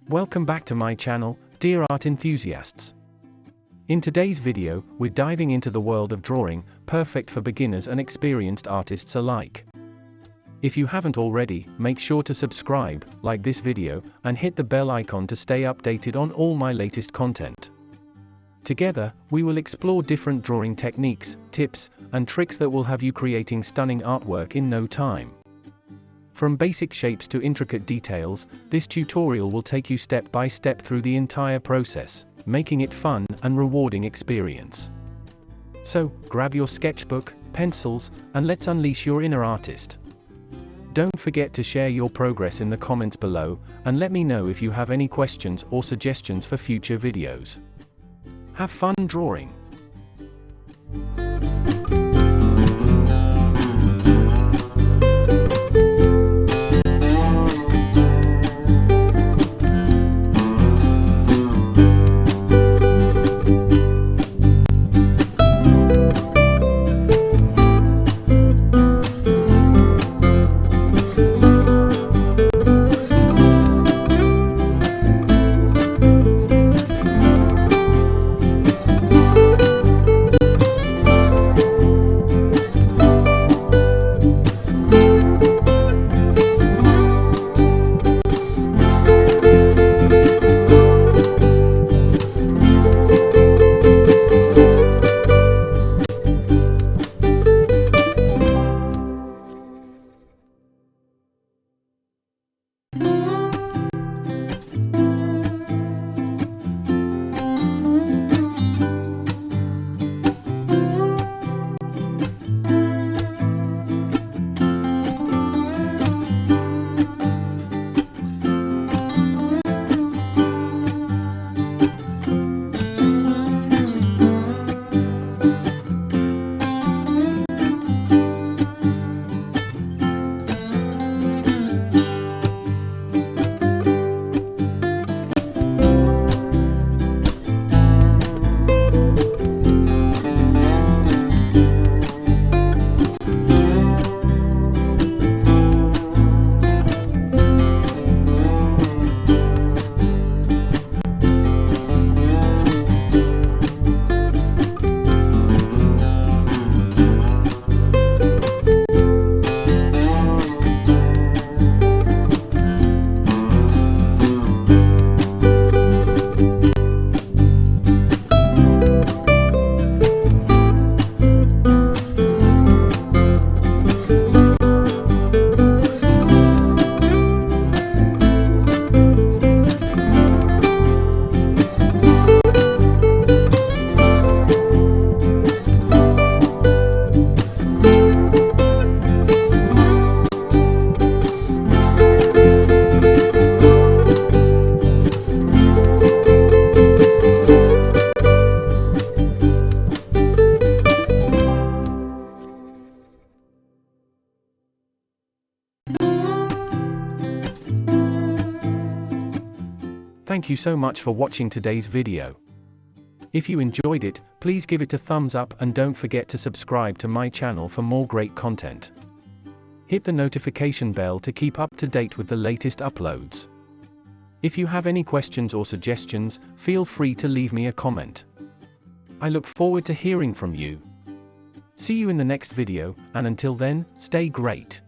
Welcome back to my channel, dear art enthusiasts. In today's video, we're diving into the world of drawing, perfect for beginners and experienced artists alike. If you haven't already, make sure to subscribe, like this video, and hit the bell icon to stay updated on all my latest content. Together, we will explore different drawing techniques, tips, and tricks that will have you creating stunning artwork in no time. From basic shapes to intricate details, this tutorial will take you step by step through the entire process, making it fun and rewarding experience. So, grab your sketchbook, pencils, and let's unleash your inner artist. Don't forget to share your progress in the comments below, and let me know if you have any questions or suggestions for future videos. Have fun drawing! Thank you so much for watching today's video. If you enjoyed it, please give it a thumbs up and don't forget to subscribe to my channel for more great content. Hit the notification bell to keep up to date with the latest uploads. If you have any questions or suggestions, feel free to leave me a comment. I look forward to hearing from you. See you in the next video, and until then, stay great.